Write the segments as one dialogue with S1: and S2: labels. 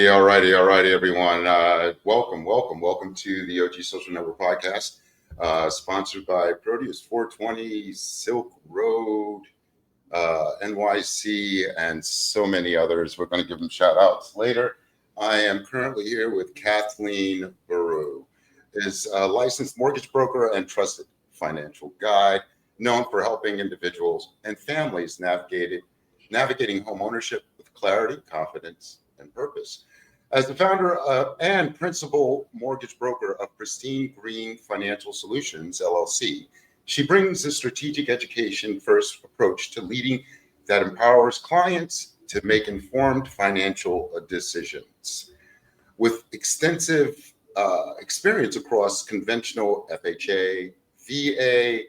S1: all righty, everyone. Welcome to the OG Social Network Podcast, sponsored by Proteus 420, Silk Road, NYC, and so many others. We're going to give them shout outs later. I am currently here with Kathleen Barreau, is a licensed mortgage broker and trusted financial guide, known for helping individuals and families navigating home ownership with clarity, confidence, and purpose. As the founder and principal mortgage broker of Pristine Green Financial Solutions, LLC, she brings a strategic education first approach to leading that empowers clients to make informed financial decisions. With extensive experience across conventional FHA, VA,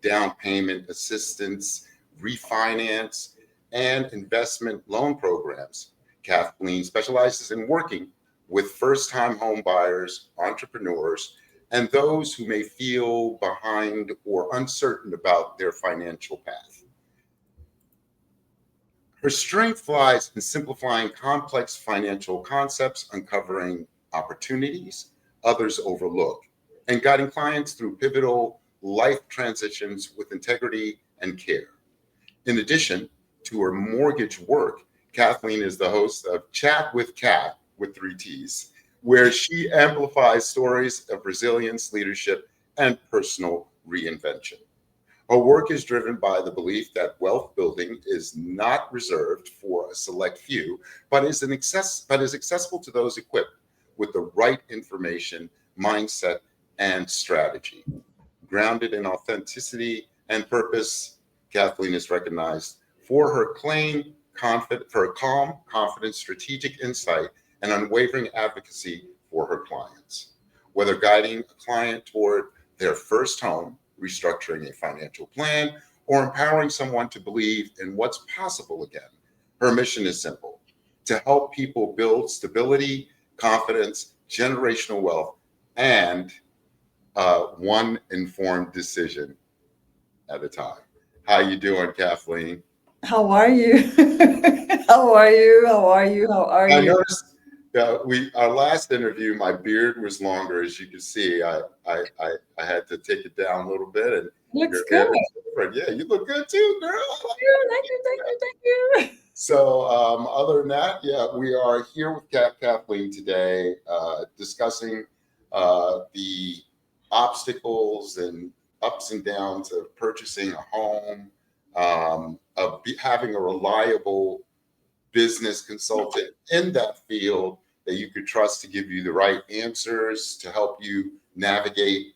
S1: down payment assistance, refinance, and investment loan programs, Kathleen specializes in working with first-time home buyers, entrepreneurs, and those who may feel behind or uncertain about their financial path. Her strength lies in simplifying complex financial concepts, uncovering opportunities others overlook, and guiding clients through pivotal life transitions with integrity and care. In addition to her mortgage work, Kathleen is the host of Chat with Katt, with 3 T's, where she amplifies stories of resilience, leadership, and personal reinvention. Her work is driven by the belief that wealth building is not reserved for a select few, but is accessible to those equipped with the right information, mindset, and strategy. Grounded in authenticity and purpose, Kathleen is recognized for her calm, confident, strategic insight, and unwavering advocacy for her clients. Whether guiding a client toward their first home, restructuring a financial plan, or empowering someone to believe in what's possible again, her mission is simple: to help people build stability, confidence, generational wealth, and one informed decision at a time. How you doing, Kathleen?
S2: How are you? How are you? How are you? How are
S1: I
S2: you?
S1: noticed our last interview, my beard was longer, as you can see. I had to take it down a little bit, and
S2: Looks
S1: your
S2: good.
S1: hair is different. Yeah, you look good too, girl.
S2: Thank you. Thank you.
S1: So, other than that, yeah, we are here with Kathleen today, discussing the obstacles and ups and downs of purchasing a home, of having a reliable business consultant in that field that you could trust to give you the right answers to help you navigate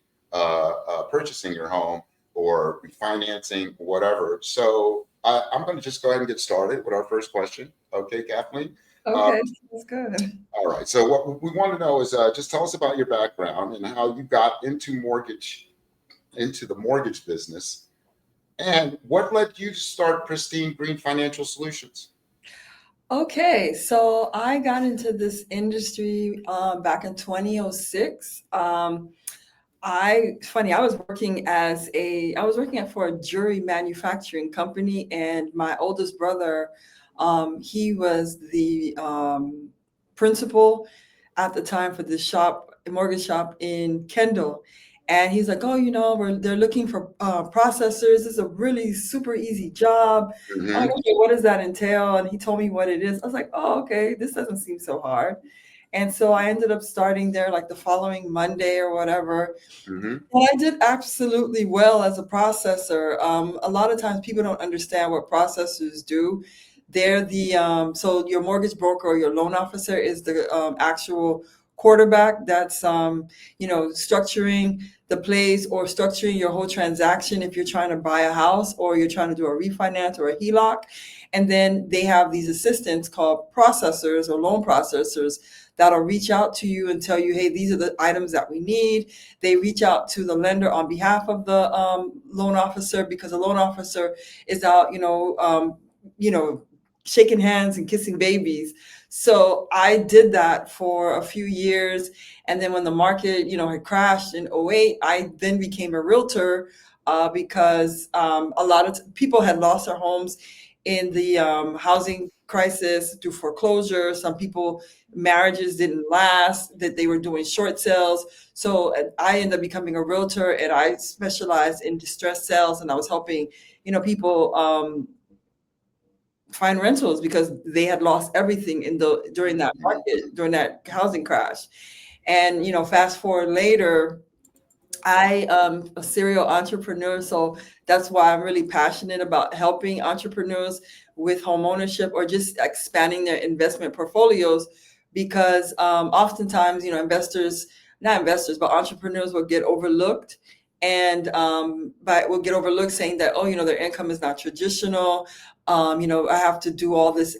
S1: purchasing your home or refinancing, whatever. So I'm going to just go ahead and get started with our first question. Okay, Kathleen?
S2: Okay, that's good.
S1: All right. So what we want to know is just tell us about your background and how you got into the mortgage business, and what led you to start Pristine Green Financial Solutions.
S2: Okay, so I got into this industry back in 2006. I was working for a jewelry manufacturing company, and my oldest brother, he was the principal at the time for this mortgage shop in Kendall. And he's like, oh, they're looking for processors. It's a really super easy job. I'm like, okay, what does that entail? And he told me what it is. I was like, oh, okay, this doesn't seem so hard. And so I ended up starting there like the following Monday or whatever. And I did absolutely well as a processor. A lot of times people don't understand what processors do. They're so your mortgage broker or your loan officer is the actual quarterback that's structuring the plays or structuring your whole transaction if you're trying to buy a house or you're trying to do a refinance or a HELOC. And then they have these assistants called processors or loan processors that'll reach out to you and tell you, hey, these are the items that we need. They reach out to the lender on behalf of the loan officer, because the loan officer is out, shaking hands and kissing babies. So I did that for a few years. And then when the market, had crashed in 2008, I then became a realtor because a lot of people had lost their homes in the housing crisis through foreclosure. Some people, marriages didn't last, that they were doing short sales. So I ended up becoming a realtor, and I specialized in distressed sales, and I was helping, people find rentals because they had lost everything during that market, during that housing crash. And fast forward later, I am a serial entrepreneur, so that's why I'm really passionate about helping entrepreneurs with home ownership or just expanding their investment portfolios, because oftentimes, not investors, but entrepreneurs will get overlooked, and will get overlooked saying that, oh, their income is not traditional. I have to do all this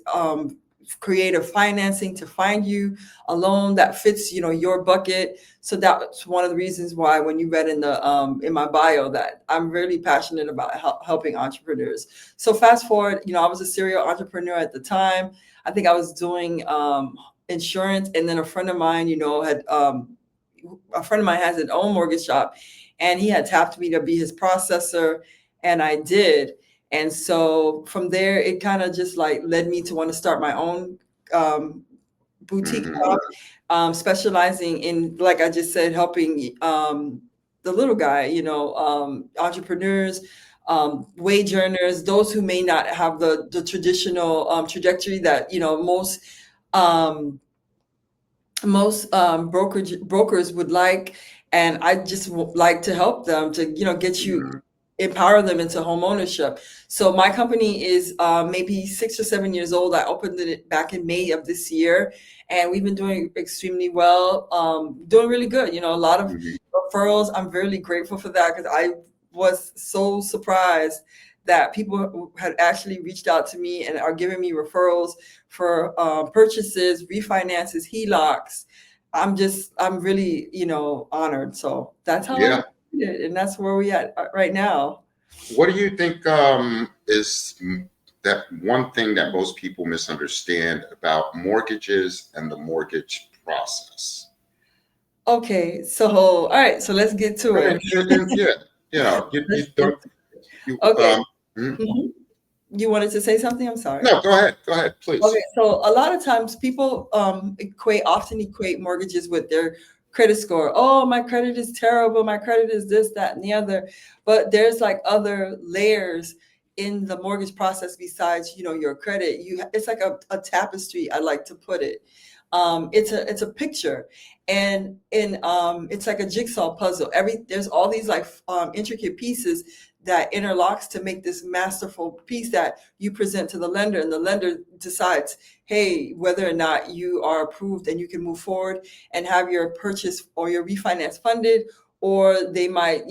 S2: creative financing to find you a loan that fits, your bucket. So that's one of the reasons why, when you read in my bio, that I'm really passionate about helping entrepreneurs. So fast forward, I was a serial entrepreneur at the time. I think I was doing insurance, and then a friend of mine, has his own mortgage shop, and he had tapped me to be his processor, and I did. And so from there, it kind of just like led me to want to start my own boutique shop, specializing in, like I just said, helping the little guy, entrepreneurs, wage earners, those who may not have the traditional trajectory that most brokers would like. And I just like to help them to get you, empower them into home ownership. So my company is maybe 6 or 7 years old. I opened it back in May of this year, and we've been doing extremely well, doing really good. A lot of referrals. I'm really grateful for that, because I was so surprised that people had actually reached out to me and are giving me referrals for purchases, refinances, HELOCs. I'm really, honored. So that's how I did it, and that's where we at right now.
S1: What do you think is that one thing that most people misunderstand about mortgages and the mortgage process?
S2: Okay, so all right, so let's get to it.
S1: You don't.
S2: Okay.
S1: Mhm.
S2: You wanted to say something? I'm sorry.
S1: No, go ahead, please.
S2: Okay, so a lot of times people often equate mortgages with their credit score. Oh, my credit is terrible. My credit is this, that, and the other. But there's like other layers in the mortgage process besides, your credit. It's like a tapestry, I like to put it. It's a picture, and it's like a jigsaw puzzle. There's all these like intricate pieces that interlocks to make this masterful piece that you present to the lender, and the lender decides, hey, whether or not you are approved and you can move forward and have your purchase or your refinance funded, or they might,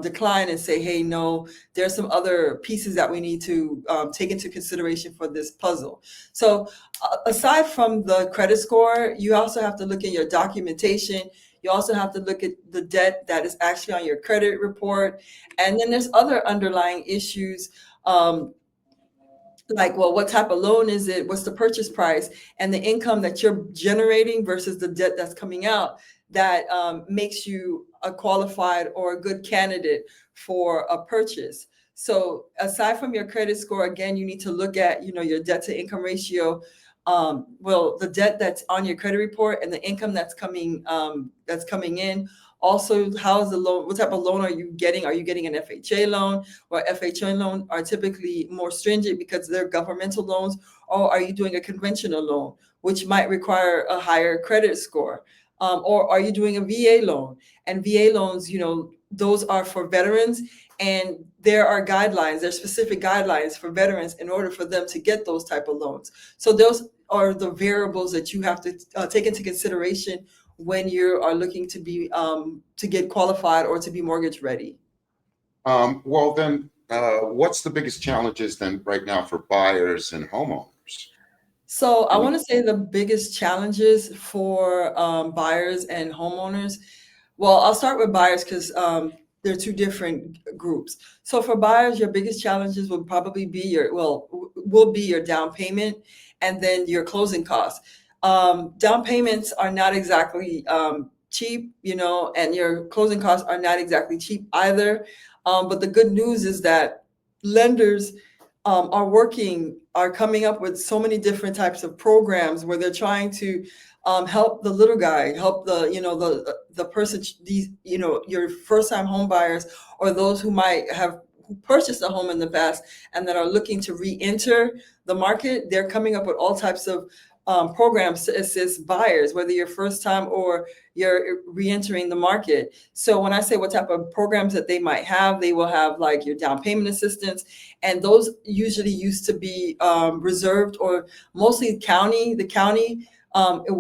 S2: decline and say, hey, no, there's some other pieces that we need to take into consideration for this puzzle. So aside from the credit score, you also have to look at your documentation. You also have to look at the debt that is actually on your credit report. And then there's other underlying issues, like, well, what type of loan is it? What's the purchase price? And the income that you're generating versus the debt that's coming out, that makes you a qualified or a good candidate for a purchase. So aside from your credit score, again, you need to look at, your debt to income ratio. The debt that's on your credit report and the income that's coming in. Also, how is the loan? What type of loan are you getting? Are you getting an FHA loan? Or FHA loan are typically more stringent because they're governmental loans. Or are you doing a conventional loan, which might require a higher credit score? Or are you doing a VA loan? And VA loans, those are for veterans, and there are guidelines. There's specific guidelines for veterans in order for them to get those type of loans. So those are the variables that you have to take into consideration when you are looking to be to get qualified or to be mortgage ready.
S1: Well, then, what's the biggest challenges then right now for buyers and homeowners?
S2: So I want to say the biggest challenges for buyers and homeowners. Well, I'll start with buyers because they're two different groups. So for buyers, your biggest challenges will probably be your down payment, and then your closing costs. Down payments are not exactly cheap, and your closing costs are not exactly cheap either. But the good news is that lenders are coming up with so many different types of programs where they're trying to help the little guy, help the person, these, your first time home buyers, or those who might have who purchased a home in the past and that are looking to re-enter the market. They're coming up with all types of programs to assist buyers, whether you're first time or you're re-entering the market. So when I say what type of programs that they might have, they will have like your down payment assistance, and those usually used to be reserved, or mostly the county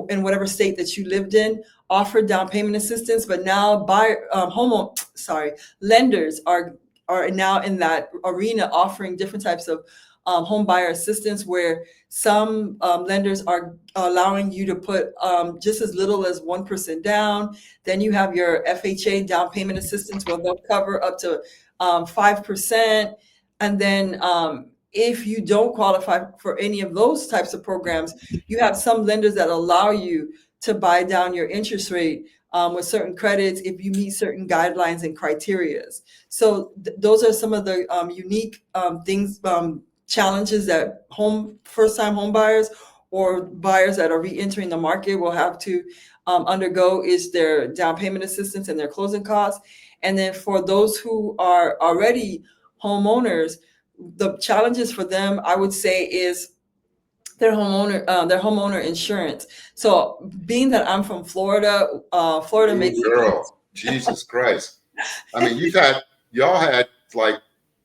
S2: in whatever state that you lived in offered down payment assistance. But now lenders are now in that arena offering different types of home buyer assistance, where some lenders are allowing you to put just as little as 1% down. Then you have your FHA down payment assistance, where they'll cover up to 5%. And then if you don't qualify for any of those types of programs, you have some lenders that allow you to buy down your interest rate with certain credits if you meet certain guidelines and criterias. So those are some of the unique things, challenges that first-time home buyers or buyers that are re-entering the market will have to undergo, is their down payment assistance and their closing costs. And then for those who are already homeowners, the challenges for them, I would say, is their homeowner insurance. So being that I'm from Florida, Florida makes
S1: Ooh, girl, Jesus Christ. I mean, y'all had like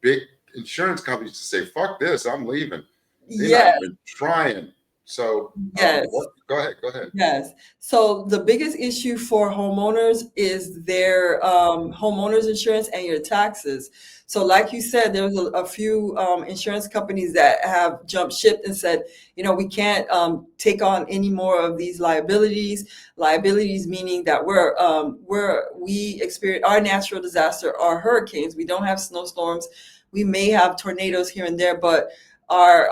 S1: big insurance companies to say, fuck this, I'm leaving. They're not
S2: yes,
S1: even trying. So,
S2: yes.
S1: go ahead.
S2: Yes. So the biggest issue for homeowners is their homeowners insurance and your taxes. So like you said, there's a few insurance companies that have jumped ship and said, we can't take on any more of these liabilities. Liabilities meaning that we experience our natural disaster, our hurricanes. We don't have snowstorms. We may have tornadoes here and there, but our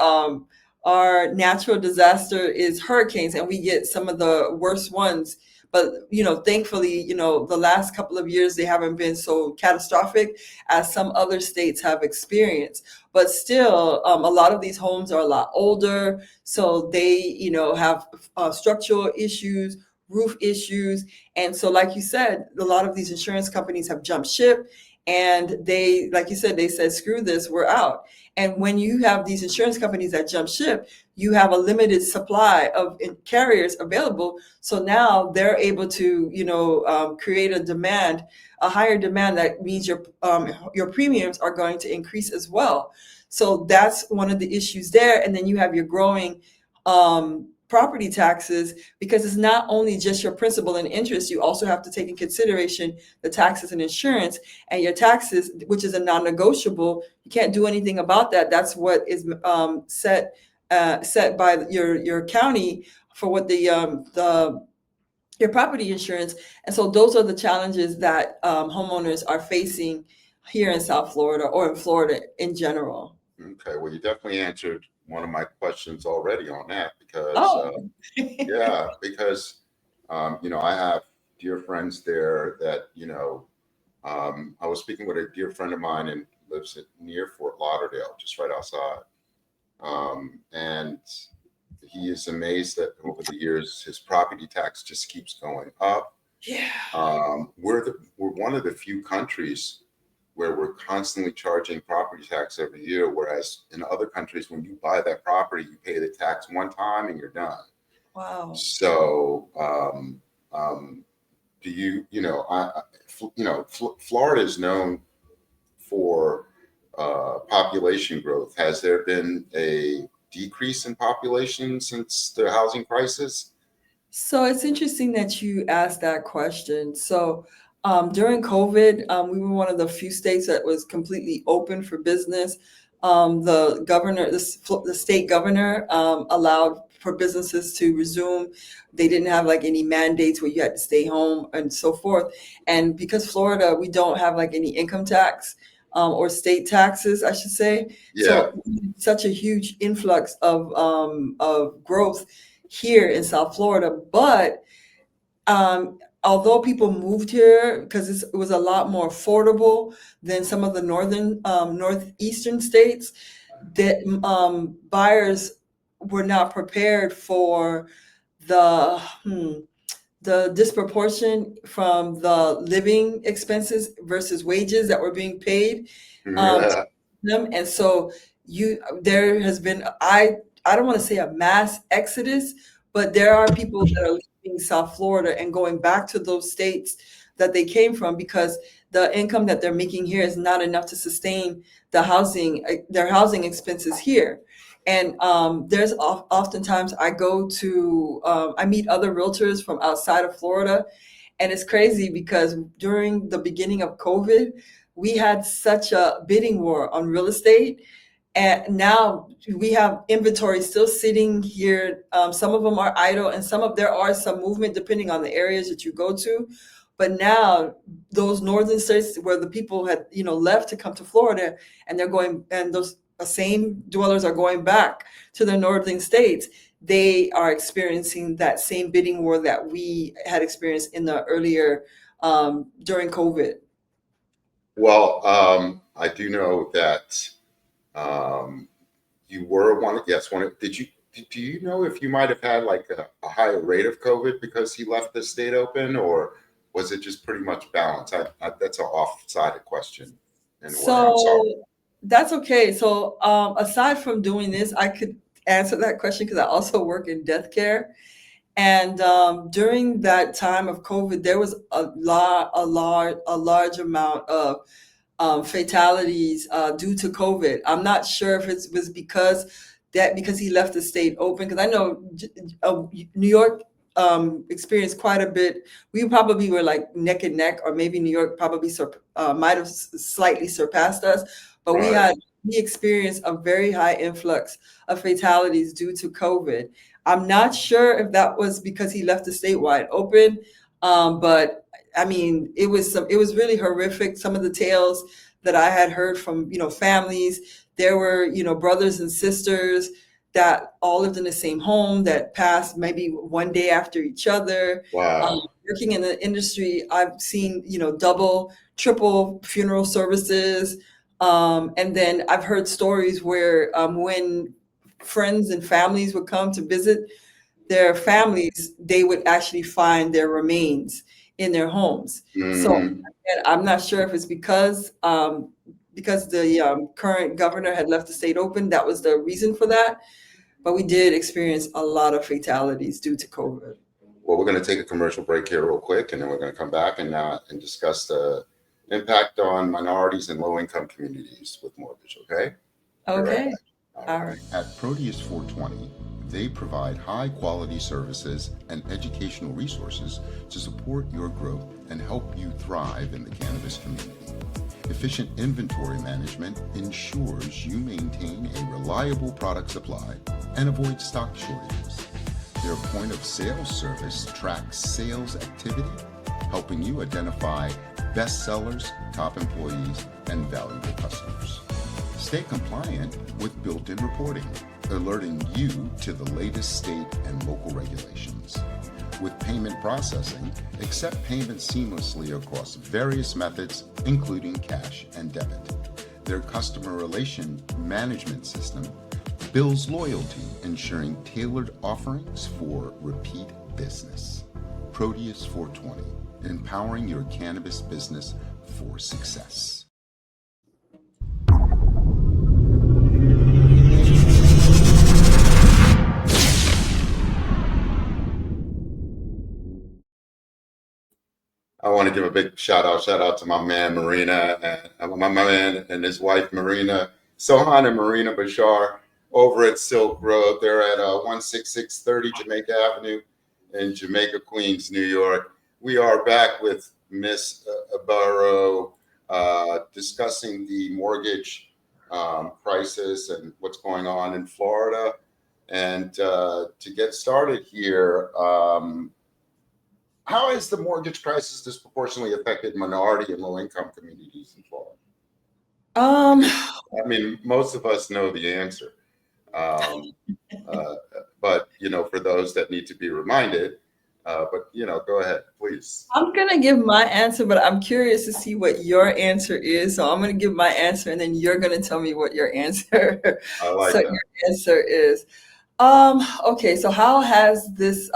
S2: our natural disaster is hurricanes, and we get some of the worst ones. But thankfully, the last couple of years they haven't been so catastrophic as some other states have experienced. But still, a lot of these homes are a lot older, so they have structural issues, roof issues. And so like you said, a lot of these insurance companies have jumped ship, and they, like you said, they said, screw this, we're out. And when you have these insurance companies that jump ship, you have a limited supply of carriers available. So now they're able to, create a higher demand. That means your premiums are going to increase as well. So that's one of the issues there. And then you have your growing property taxes, because it's not only just your principal and interest. You also have to take in consideration the taxes and insurance, and your taxes, which is a non-negotiable. You can't do anything about that. That's what is set by your county for what your property insurance. And so those are the challenges that homeowners are facing here in South Florida, or in Florida in general.
S1: Okay, well, you definitely answered one of my questions already on that, because
S2: Oh,
S1: I have dear friends there that I was speaking with a dear friend of mine, and lives near Fort Lauderdale, just right outside, and he is amazed that over the years his property tax just keeps going up.
S2: yeah.
S1: We're one of the few countries where we're constantly charging property tax every year, whereas in other countries, when you buy that property, you pay the tax one time and you're done.
S2: Wow.
S1: So, do Florida is known for population growth. Has there been a decrease in population since the housing crisis?
S2: So it's interesting that you asked that question. So during COVID, we were one of the few states that was completely open for business. The state governor allowed for businesses to resume. They didn't have like any mandates where you had to stay home and so forth. And because Florida, we don't have like any income tax or state taxes, I should say.
S1: Yeah.
S2: So such a huge influx of growth here in South Florida. But although people moved here because it was a lot more affordable than some of the northeastern states, that buyers were not prepared for the the disproportion from the living expenses versus wages that were being paid to them. And so there has been, I don't want to say a mass exodus, but there are people that are leaving South Florida and going back to those states that they came from, because the income that they're making here is not enough to sustain their housing expenses here. And there's oftentimes I go to, I meet other realtors from outside of Florida. And it's crazy because during the beginning of COVID, we had such a bidding war on real estate. And now we have inventory still sitting here. Some of them are idle, and there are some movement depending on the areas that you go to. But now those northern states where the people had, left to come to Florida, and they're going, and those same dwellers are going back to the northern states, they are experiencing that same bidding war that we had experienced in the earlier during COVID.
S1: Well, I do know that you were one. Yes, one. Did you? Do you know if you might have had like a higher rate of COVID because he left the state open, or was it just pretty much balanced? That's an off-sided question in a way. I'm sorry.
S2: So that's okay. So aside from doing this, I could answer that question because I also work in death care. And during that time of COVID, there was a large amount of fatalities due to COVID. I'm not sure if it was because he left the state open. Because I know New York experienced quite a bit. We probably were like neck and neck, or maybe New York probably might have slightly surpassed us. But
S1: Right.
S2: we experienced a very high influx of fatalities due to COVID. I'm not sure if that was because he left the state wide open, but I mean, it was really horrific. Some of the tales that I had heard from, families, there were, brothers and sisters that all lived in the same home that passed maybe one day after each other.
S1: Wow.
S2: Working in the industry, I've seen, double, triple funeral services. And then I've heard stories where when friends and families would come to visit their families, they would actually find their remains in their homes. So
S1: Hmm.
S2: again, I'm not sure if it's because the current governor had left the state open, that was the reason for that. But we did experience a lot of fatalities due to COVID.
S1: Well, we're going to take a commercial break here real quick, and then we're going to come back and discuss the impact on minorities and low-income communities with mortgage. Okay. Be right
S2: Okay.
S1: back. All
S2: All
S1: right.
S2: right.
S3: At Proteus 420, they provide high quality services and educational resources to support your growth and help you thrive in the cannabis community. Efficient inventory management ensures you maintain a reliable product supply and avoid stock shortages. Their point of sale service tracks sales activity, helping you identify best sellers, top employees, and valuable customers. Stay compliant with built-in reporting, alerting you to the latest state and local regulations. With payment processing, accept payments seamlessly across various methods, including cash and debit. Their customer relation management system builds loyalty, ensuring tailored offerings for repeat business. Proteus 420, empowering your cannabis business for success.
S1: I want to give a big shout out to my man Marina and my man and his wife Marina, Sohan and Marina Bashar over at Silk Road. They're at 16630 Jamaica Avenue in Jamaica, Queens, New York. We are back with Miss Barreau discussing the mortgage crisis and what's going on in Florida. And to get started here, how has the mortgage crisis disproportionately affected minority and low-income communities in Florida?
S2: Um,
S1: I mean, most of us know the answer, um, uh, but for those that need to be reminded, But go ahead, please.
S2: I'm gonna give my answer, but I'm curious to see what your answer is. So I'm gonna give my answer, and then you're gonna tell me what your answer.
S1: I like
S2: So
S1: that.
S2: your answer is, okay. So how has this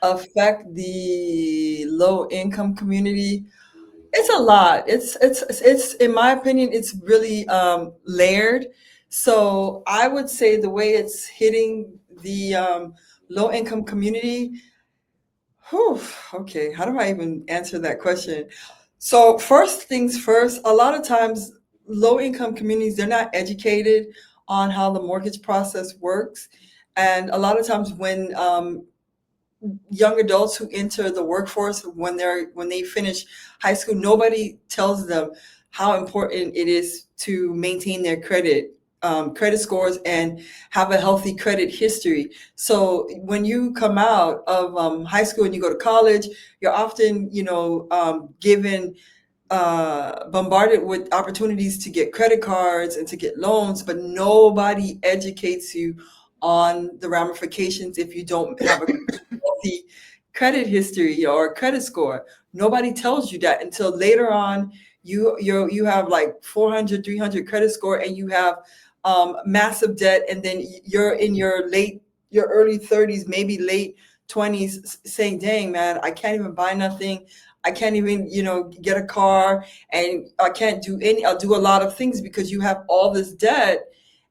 S2: affect the low income community? It's a lot. It's in my opinion, it's really layered. So I would say the way it's hitting the low income community. Whew, okay, how do I even answer that question? So first things first, a lot of times low income communities, they're not educated on how the mortgage process works. And a lot of times when young adults who enter the workforce, when they finish high school, nobody tells them how important it is to maintain their credit scores and have a healthy credit history. So when you come out of high school and you go to college, you're often given bombarded with opportunities to get credit cards and to get loans, but nobody educates you on the ramifications if you don't have a healthy credit history or credit score. Nobody tells you that until later on. You have like 400, 300 credit score, and you have massive debt, and then you're in your early 30s, maybe late 20s, saying, "Dang, man, I can't even buy nothing. I can't even, get a car, and I'll do a lot of things because you have all this debt."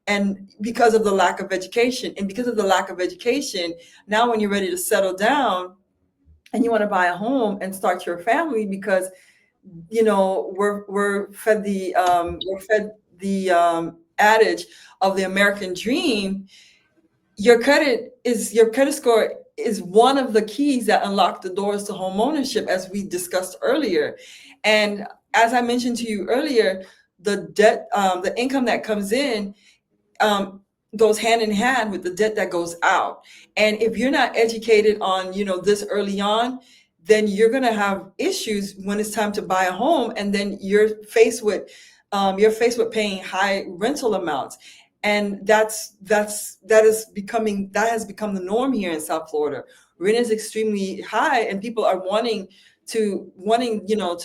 S2: And because of the lack of education, now when you're ready to settle down and you want to buy a home and start your family, because we're fed the adage of the American dream. Your credit score is one of the keys that unlock the doors to home ownership, as we discussed earlier. And as I mentioned to you earlier, the income that comes in um, goes hand in hand with the debt that goes out. And if you're not educated on, this early on, then you're going to have issues when it's time to buy a home, and then you're faced with paying high rental amounts. And that has become the norm here in South Florida. Rent is extremely high, and people are wanting to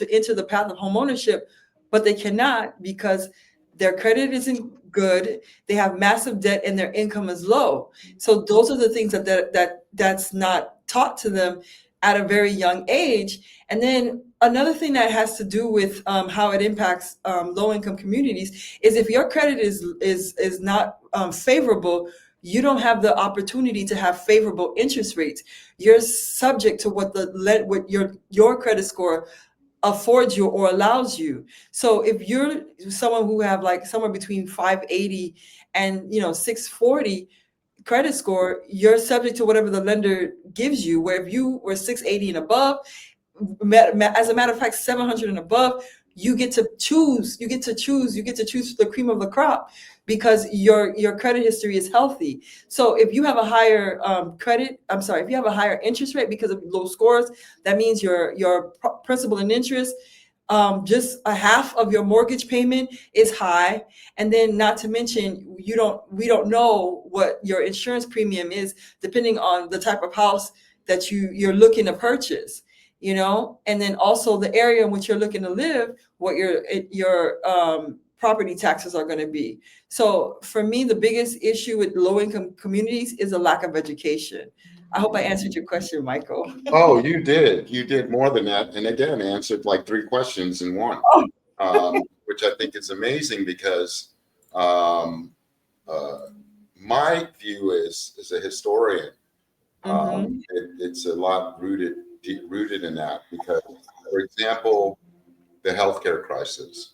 S2: enter the path of home ownership, but they cannot because their credit isn't good. They have massive debt and their income is low. So those are the things that's not taught to them at a very young age. And then another thing that has to do with how it impacts low income communities is if your credit is not favorable, you don't have the opportunity to have favorable interest rates. You're subject to what your credit score affords you or allows you. So if you're someone who have like somewhere between 580 and 640 credit score, you're subject to whatever the lender gives you. Where if you were 680 and above, as a matter of fact, 700 and above, you get to choose the cream of the crop because your credit history is healthy. So if you have a higher if you have a higher interest rate because of low scores, that means your principal and interest, just a half of your mortgage payment is high. And then not to mention, we don't know what your insurance premium is depending on the type of house that you're looking to purchase, and then also the area in which you're looking to live, what your property taxes are going to be. So for me, the biggest issue with low income communities is a lack of education. I hope I answered your question, Michael.
S1: Oh, you did. You did more than that. And again, answered like 3 questions in one, which I think is amazing because um, my view as a historian, it's a lot rooted in that because, for example, the healthcare crisis,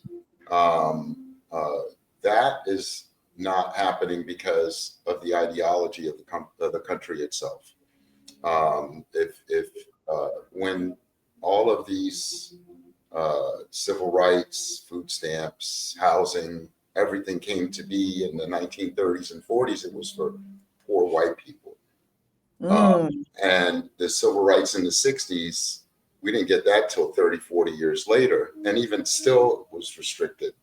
S1: that is not happening because of the ideology of the country itself. If when all of these civil rights, food stamps, housing, everything came to be in the 1930s and 40s, it was for poor white people. And the civil rights in the 60s, we didn't get that till 30, 40 years later. And even still it was restricted.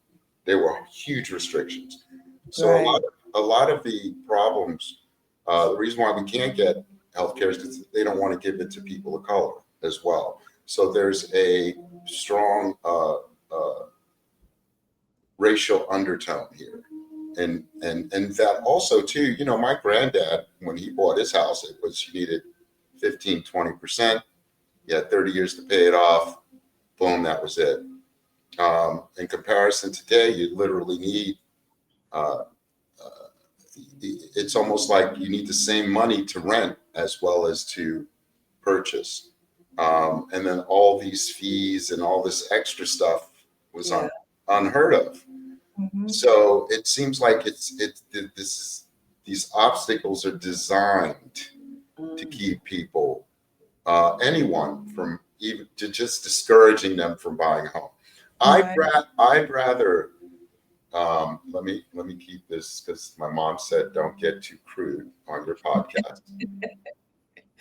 S1: There were huge restrictions. So
S2: Right.
S1: a lot of the problems, the reason why we can't get healthcare is because they don't want to give it to people of color as well. So there's a strong racial undertone here. And that also too, you know, my granddad, when he bought his house, it was, you needed 15, 20%. You had 30 years to pay it off. Boom, that was it. In comparison today, you literally need, it's almost like you need the same money to rent as well as to purchase. And then all these fees and all this extra stuff was unheard of.
S2: Mm-hmm.
S1: So it seems like these obstacles are designed to keep people, anyone, from even to just discouraging them from buying a home.
S2: Right.
S1: I'd rather let me keep this, because my mom said don't get too crude on your podcast.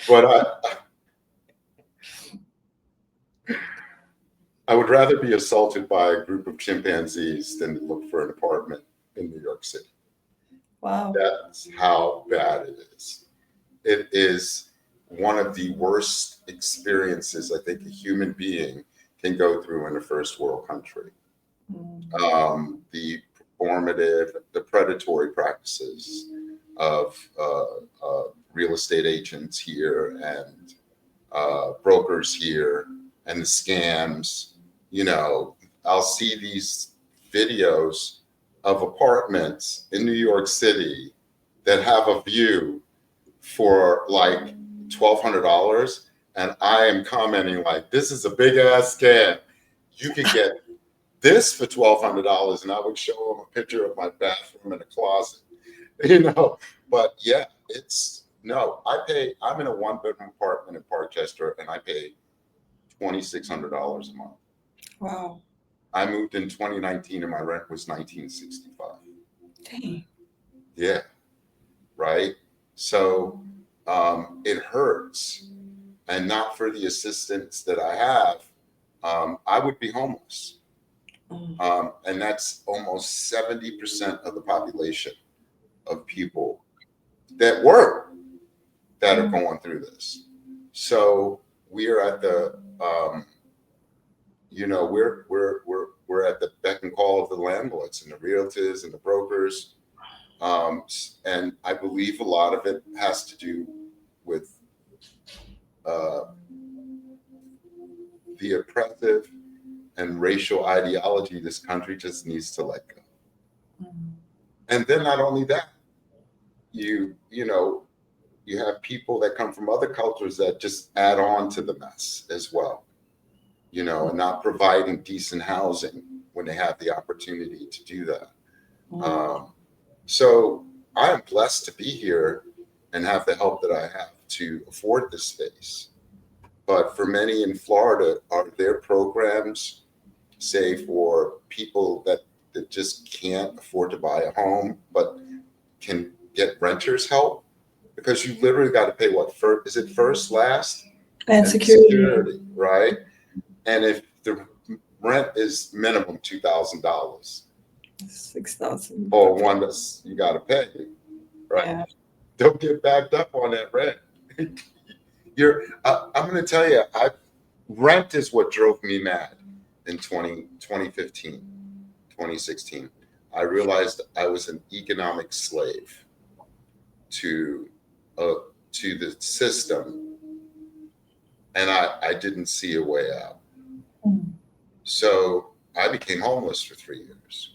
S1: But I would rather be assaulted by a group of chimpanzees than look for an apartment in New York City.
S2: Wow.
S1: That's how bad it is. It is one of the worst experiences I think a human being can go through in a first world country. The performative, the predatory practices of real estate agents here and brokers here, and the scams. You know, I'll see these videos of apartments in New York City that have a view for like $1,200, and I am commenting like, this is a big ass scam. You could get this for $1,200, and I would show them a picture of my bathroom and a closet, you know. But yeah, I'm in a 1-bedroom apartment in Parkchester, and I pay $2,600 a month.
S2: Wow.
S1: I moved in 2019 and my rent was $1,965.
S2: Dang.
S1: Yeah. Right. So it hurts, and not for the assistance that I have, I would be homeless. And that's almost 70% of the population of people that work that are going through this. So we are at the, you know, we're at the beck and call of the landlords and the realtors and the brokers. And I believe a lot of it has to do with the oppressive and racial ideology this country just needs to let go. And then not only that, you know, you have people that come from other cultures that just add on to the mess as well, you know, and not providing decent housing when they have the opportunity to do that. So I am blessed to be here and have the help that I have to afford this space. But for many in Florida, are there programs, say, for people that just can't afford to buy a home, but can get renters help? Because you literally got to pay what? Is it first, last?
S2: And security,
S1: right? And if the rent is minimum $2,000,
S2: $6,000
S1: or one that's you got to pay, right?
S2: Yeah.
S1: Don't get backed up on that rent. I'm going to tell you, rent is what drove me mad in 2015, 2016. I realized I was an economic slave to the system, and I didn't see a way out. So I became homeless for 3 years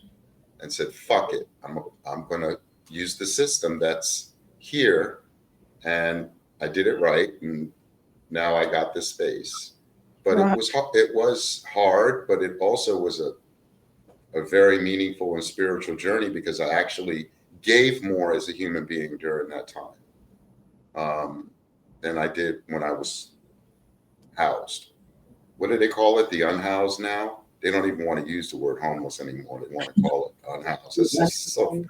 S1: and said, fuck it. I'm going to use the system that's here. And I did it right. And now I got this space. But it was hard, but it also was a very meaningful and spiritual journey, because I actually gave more as a human being during that time than I did when I was housed. What do they call it? The unhoused now? They don't even want to use the word homeless anymore. They want to call it unhoused. It's just so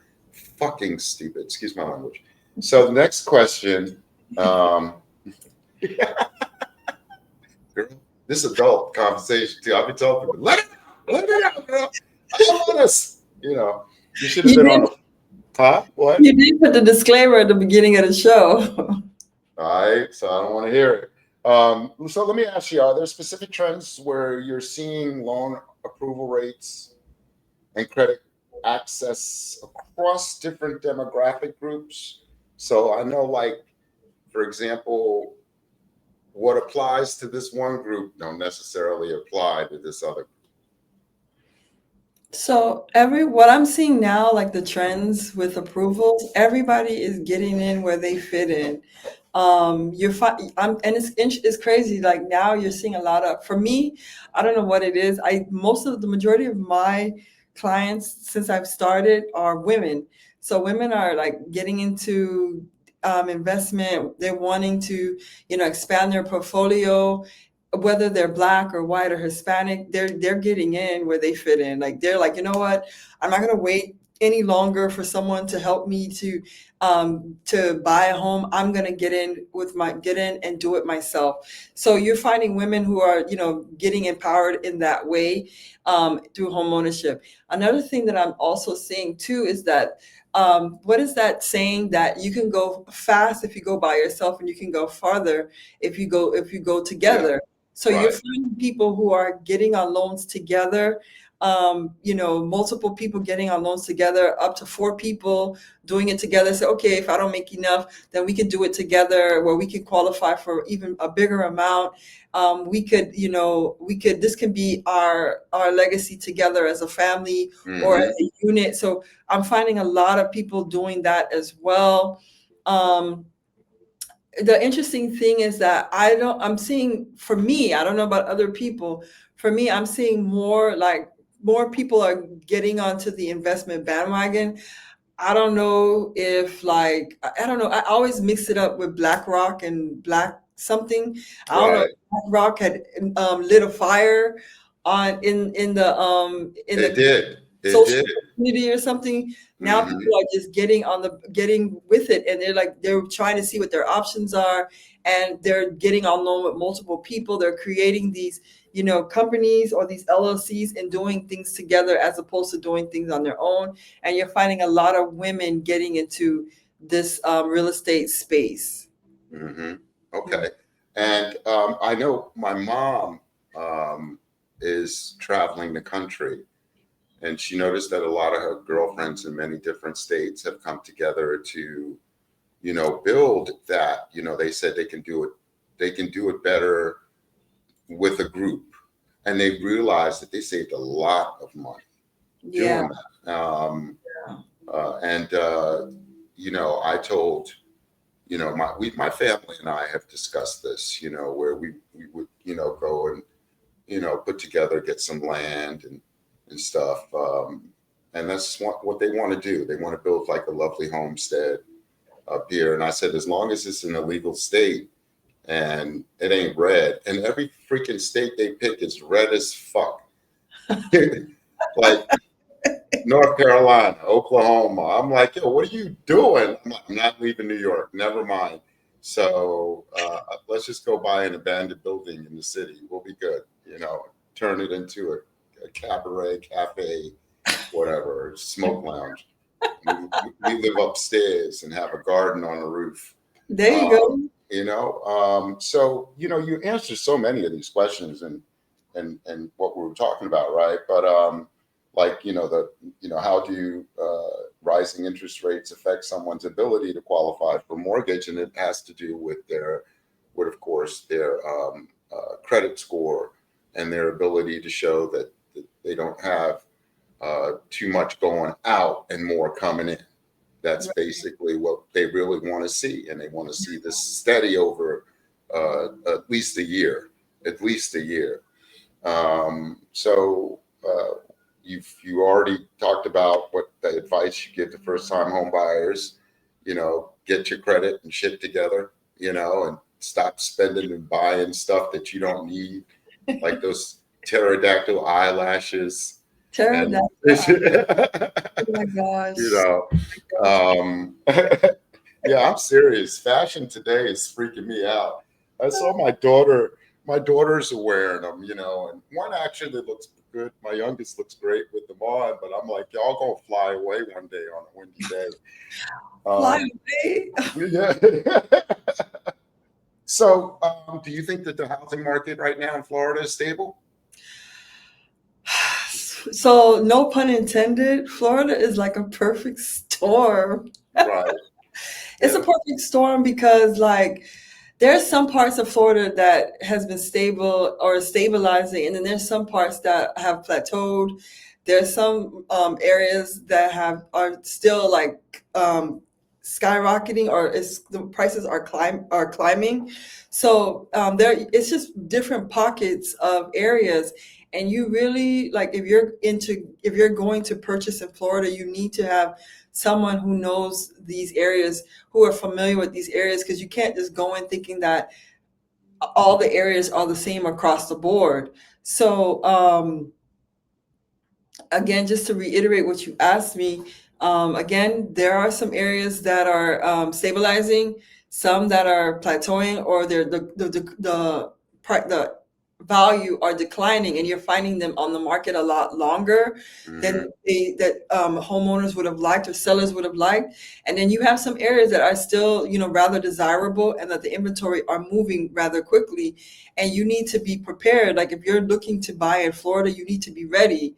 S1: fucking stupid. Excuse my language. So the next question, girl, this adult conversation too. I'll be telling people, let it out, girl. I don't want us. You know, you should have been on the, huh? What?
S2: You did put the disclaimer at the beginning of the show.
S1: All right, so I don't want to hear it. So let me ask you, are there specific trends where you're seeing loan approval rates and credit access across different demographic groups? So I know, like, for example, what applies to this one group don't necessarily apply to this other group.
S2: So what I'm seeing now, like the trends with approvals, everybody is getting in where they fit in. And it's crazy. Like now you're seeing a lot of, for me, I don't know what it is. Most of the majority of my clients since I've started are women. So women are like getting into investment. They're wanting to, expand their portfolio, whether they're black or white or Hispanic. They're getting in where they fit in. Like they're like, you know what? I'm not gonna wait any longer for someone to help me to buy a home. I'm gonna get in and do it myself. So you're finding women who are, getting empowered in that way through home ownership. Another thing that I'm also seeing too is that what is that saying that you can go fast if you go by yourself, and you can go farther if you go together.
S1: Yeah,
S2: So you're
S1: right.
S2: finding people who are getting on loans together, multiple people getting on loans together, up to 4 people doing it together. Say, okay, if I don't make enough, then we can do it together, where we can qualify for even a bigger amount. This can be our legacy together as a family or as
S1: Hmm.
S2: a unit. So I'm finding a lot of people doing that as well. Um, the interesting thing is that I'm seeing, for me, I don't know about other people, for me, I'm seeing more people are getting onto the investment bandwagon. I don't know if I don't know. I always mix it up with BlackRock and Black something. I don't know if
S1: Right.
S2: BlackRock had lit a fire on in
S1: It
S2: the
S1: did. It
S2: social
S1: did.
S2: community or something. Now
S1: Hmm.
S2: people are just getting with it, and they're trying to see what their options are, and they're getting on loan with multiple people. They're creating these, companies or these LLCs and doing things together as opposed to doing things on their own. And you're finding a lot of women getting into this real estate space.
S1: Hmm. Okay. And I know my mom um, is traveling the country, and she noticed that a lot of her girlfriends in many different states have come together to, build that. They said they can do it better with a group, and they realized that they saved a lot of money
S2: Yeah.
S1: doing that. And I told, my family and I have discussed this, where we would, go and, put together, get some land and stuff. And that's what they want to do. They want to build like a lovely homestead up here. And I said, as long as it's in a legal state and it ain't red, and every freaking state they pick is red as fuck. Like North Carolina, Oklahoma. I'm like, yo, what are you doing? I'm like, I'm not leaving New York. Never mind. So let's just go buy an abandoned building in the city. We'll be good. Turn it into a cabaret, cafe, whatever, smoke lounge. We live upstairs and have a garden on the roof.
S2: There you go.
S1: So you answer so many of these questions and what we were talking about, right? But like how do rising interest rates affect someone's ability to qualify for mortgage? And it has to do with of course their credit score and their ability to show that they don't have too much going out and more coming in. That's basically what they really want to see, and they want to see this steady over at least a year, So you already talked about what the advice you give to first time home buyers. Get your credit and shit together. And stop spending and buying stuff that you don't need, like those pterodactyl eyelashes. And
S2: Pterodactyl. Oh my gosh.
S1: you know, um, yeah, I'm serious. Fashion today is freaking me out. I saw my daughter. My daughters are wearing them, and one actually looks good. My youngest looks great with them on, but I'm like, y'all gonna fly away one day on a windy day.
S2: Fly
S1: Um,
S2: away.
S1: yeah. So, do you think that the housing market right now in Florida is stable?
S2: So, no pun intended, Florida is like a perfect storm.
S1: Right.
S2: It's a
S1: Yeah.
S2: perfect storm because, like, there's some parts of Florida that has been stable or stabilizing, and then there's some parts that have plateaued. There's some areas that are still like skyrocketing, or the prices are climbing. So there, it's just different pockets of areas, and you really like if you're going to purchase in Florida, you need to have someone who knows these areas, who are familiar with these areas, because you can't just go in thinking that all the areas are the same across the board. So again, just to reiterate what you asked me, again, there are some areas that are stabilizing, some that are plateauing, or the value are declining, and you're finding them on the market a lot longer
S1: Mhm.
S2: than homeowners would have liked or sellers would have liked. And then you have some areas that are still, rather desirable, and that the inventory are moving rather quickly, and you need to be prepared. Like if you're looking to buy in Florida, you need to be ready.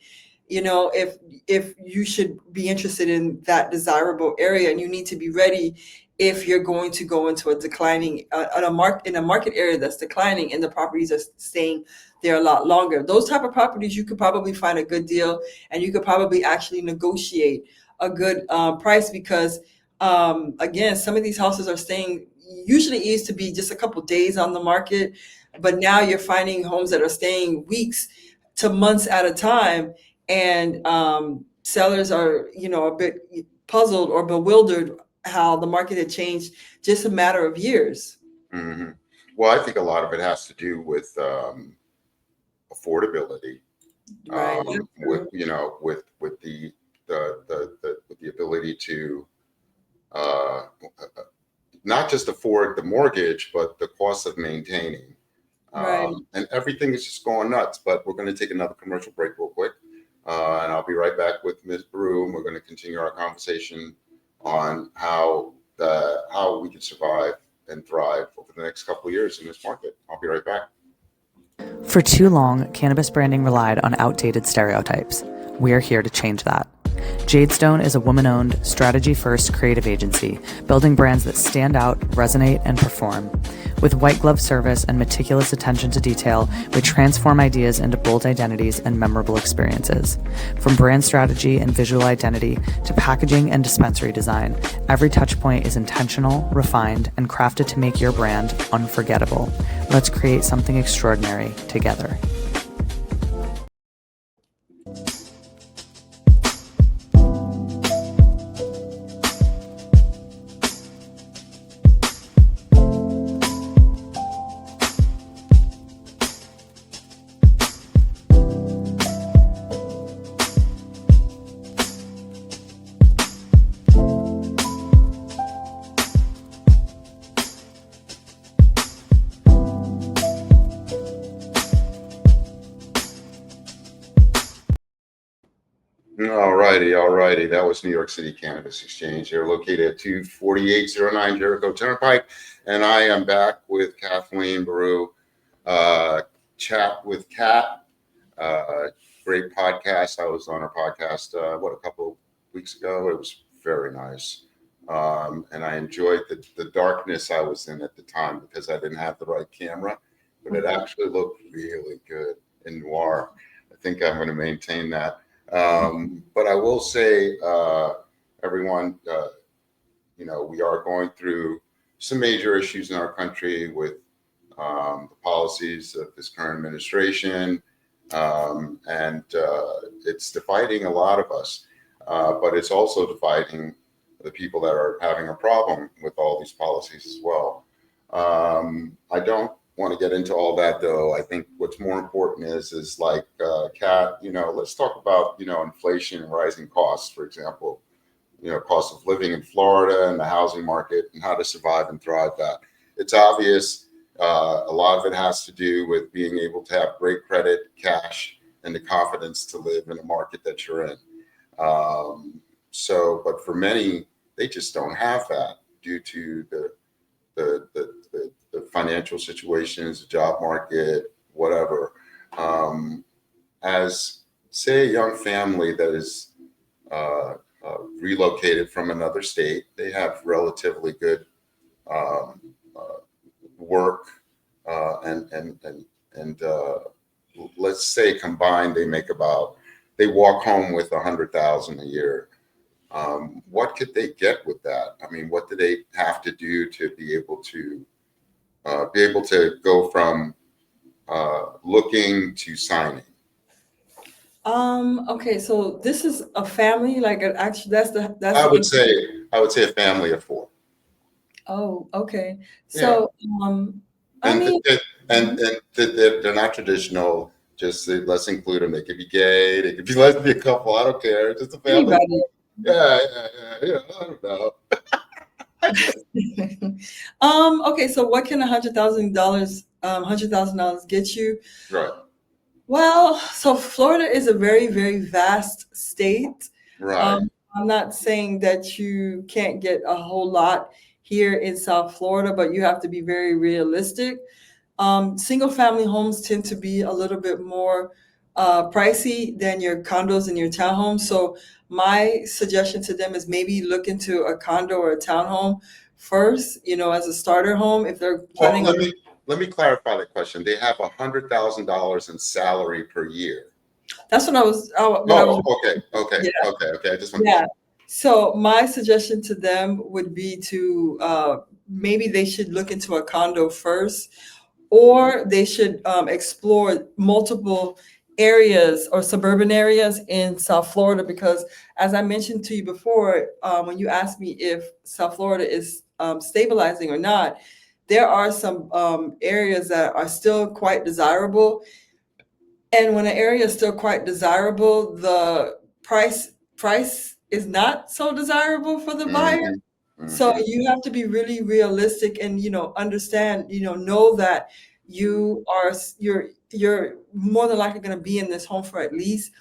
S2: If you should be interested in that desirable area, and you need to be ready if you're going to go into a declining in a market area that's declining, and the properties are staying there a lot longer. Those type of properties, you could probably find a good deal, and you could probably actually negotiate a good price, because again, some of these houses are staying, usually it used to be just a couple days on the market, but now you're finding homes that are staying weeks to months at a time. And sellers are, a bit puzzled or bewildered how the market had changed just a matter of years.
S1: Mhm. Well, I think a lot of it has to do with affordability,
S2: Right. That's
S1: with
S2: true.
S1: with the ability to uh, not just afford the mortgage, but the cost of maintaining.
S2: Right.
S1: And everything is just going nuts. But we're going to take another commercial break real quick, and I'll be right back with Ms. Barreau, and we're going to continue our conversation on how we can survive and thrive over the next couple of years in this market. I'll be right back.
S4: For too long, cannabis branding relied on outdated stereotypes. We're here to change that. Jadestone is a woman-owned, strategy-first creative agency, building brands that stand out, resonate, and perform. With white glove service and meticulous attention to detail, we transform ideas into bold identities and memorable experiences. From brand strategy and visual identity to packaging and dispensary design, every touchpoint is intentional, refined, and crafted to make your brand unforgettable. Let's create something extraordinary together.
S1: All righty. That was New York City Cannabis Exchange. They're located at 24809 Jericho Turnpike. And I am back with Kathleen Barreau, Chat with Kattt. Great podcast. I was on her podcast, a couple of weeks ago. It was very nice. And I enjoyed the darkness I was in at the time because I didn't have the right camera, but it actually looked really good in noir. I think I'm going to maintain that. But I will say, everyone, we are going through some major issues in our country with the policies of this current administration, and it's dividing a lot of us, but it's also dividing the people that are having a problem with all these policies as well. I don't want to get into all that, though. I think what's more important is like Kattt, let's talk about inflation and rising costs, for example, cost of living in Florida and the housing market and how to survive and thrive that. It's obvious. A lot of it has to do with being able to have great credit, cash, and the confidence to live in a market that you're in. But for many, they just don't have that due to the the financial situations, the job market, whatever. As say a young family that is relocated from another state, they have relatively good work, and let's say combined they walk home with 100,000 a year. What could they get with that? I mean, what do they have to do to be able to go from looking to signing?
S2: Okay, so this is a family, like actually that's
S1: I would say a family of four.
S2: Oh, okay.
S1: Yeah.
S2: So I
S1: And
S2: mean,
S1: they're not traditional. Just let's include them. They could be gay. They could be lesbian couple. I don't care. Just a family.
S2: anybody.
S1: Yeah. I don't know.
S2: Okay, so what can $100,000 get you?
S1: Right.
S2: Well, so Florida is a very, very vast state.
S1: Right.
S2: I'm not saying that you can't get a whole lot here in South Florida, but you have to be very realistic. Single family homes tend to be a little bit more pricey than your condos and your townhomes. So my suggestion to them is maybe look into a condo or a townhome first, as a starter home if they're
S1: Well,
S2: planning on.
S1: let me clarify the question. They have $100,000 in salary per year.
S2: That's what I was.
S1: Okay.
S2: Yeah.
S1: Okay. I just want
S2: Yeah. So my suggestion to them would be to maybe they should look into a condo first, or they should explore multiple areas or suburban areas in South Florida, because as I mentioned to you before, when you asked me if South Florida is stabilizing or not, there are some areas that are still quite desirable. And when an area is still quite desirable, the price is not so desirable for the buyer. So you have to be really realistic and understand, know that you're more than likely going to be in this home for at least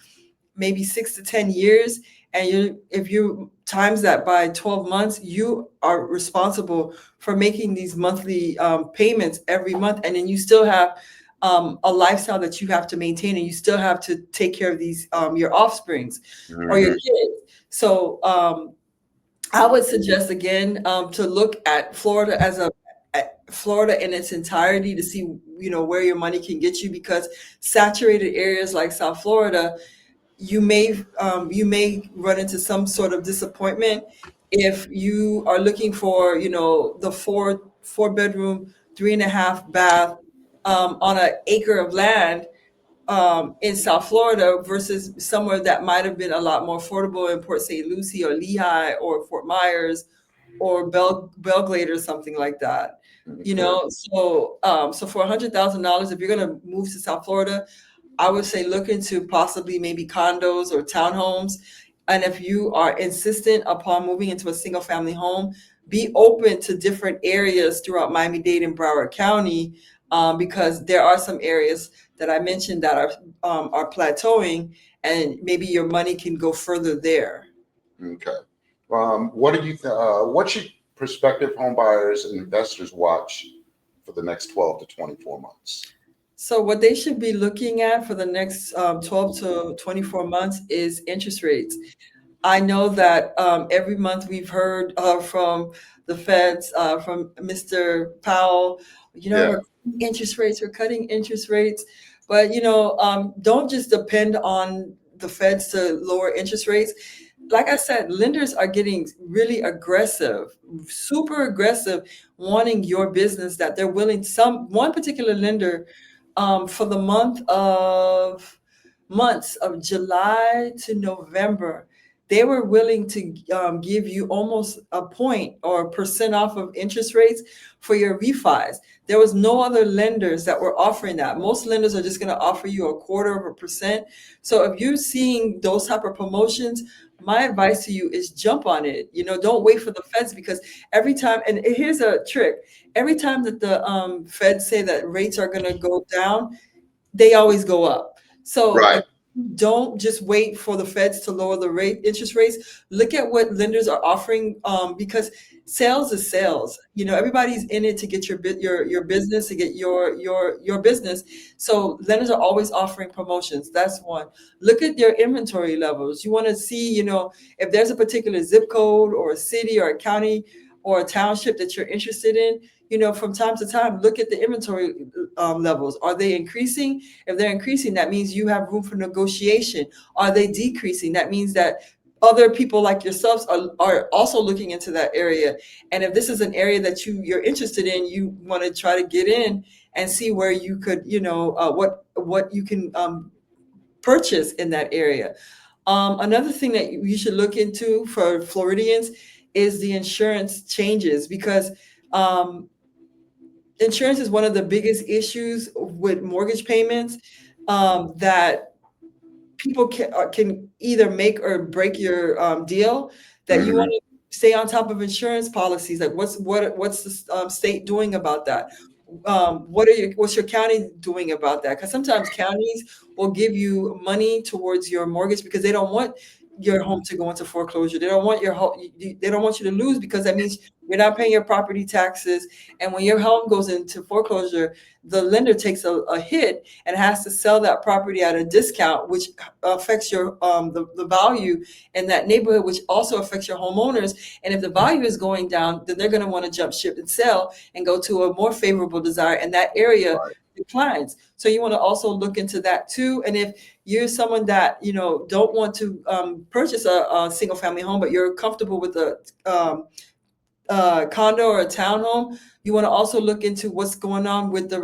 S2: maybe 6 to 10 years. And if you times that by 12 months, you are responsible for making these monthly payments every month. And then you still have a lifestyle that you have to maintain, and you still have to take care of these your offsprings or your kids. So I would suggest again to look at Florida at Florida in its entirety to see where your money can get you, because saturated areas like South Florida, you may run into some sort of disappointment if you are looking for the four bedroom 3.5 bath on an acre of land in South Florida versus somewhere that might have been a lot more affordable in Port St. Lucie or Lehigh or Fort Myers or Belglade or something like that. So for $100,000, if you're going to move to South Florida, I would say look into possibly maybe condos or townhomes. And if you are insistent upon moving into a single family home, be open to different areas throughout Miami-Dade and Broward County, because there are some areas that I mentioned that are plateauing, and maybe your money can go further there.
S1: Okay. What do you what should prospective home buyers and investors watch for the next 12 to 24 months?
S2: So what they should be looking at for the next 12 to 24 months is interest rates. I know that every month we've heard from the Feds, from Mr. Powell, we're cutting interest rates. But, don't just depend on the Feds to lower interest rates. Like I said, lenders are getting really aggressive, super aggressive, wanting your business, that they're willing. One particular lender for the months of July to November, they were willing to give you almost a point or a percent off of interest rates for your refis. There was no other lenders that were offering that. Most lenders are just going to offer you 0.25%. So if you're seeing those type of promotions, my advice to you is jump on it. Don't wait for the Feds, because every time, and here's a trick, every time that the Feds say that rates are going to go down, they always go up. So
S1: Right.
S2: don't just wait for the feds to lower the interest rates. Look at what lenders are offering, because sales is sales. Everybody's in it to get your business, to get your business. So lenders are always offering promotions. That's one. Look at your inventory levels. You want to see, if there's a particular zip code or a city or a county or a township that you're interested in. From time to time, look at the inventory levels. Are they increasing? If they're increasing, that means you have room for negotiation. Are they decreasing? That means that other people like yourselves are also looking into that area. And if this is an area that you're interested in, you want to try to get in and see where you could, what you can purchase in that area. Another thing that you should look into for Floridians is the insurance changes, because insurance is one of the biggest issues with mortgage payments, that people can either make or break your deal. That you want to stay on top of insurance policies. Like what's the state doing about that? What's your county doing about that? Because sometimes counties will give you money towards your mortgage because they don't want your home to go into foreclosure. They don't want your home. They don't want you to lose, because that means you're not paying your property taxes. And when your home goes into foreclosure, the lender takes a hit and has to sell that property at a discount, which affects your the value in that neighborhood, which also affects your homeowners. And if the value is going down, then they're going to want to jump ship and sell and go to a more favorable desire, and that area declines. So you want to also look into that too. And if you're someone that don't want to purchase a single family home, but you're comfortable with a condo or a townhome, you want to also look into what's going on with the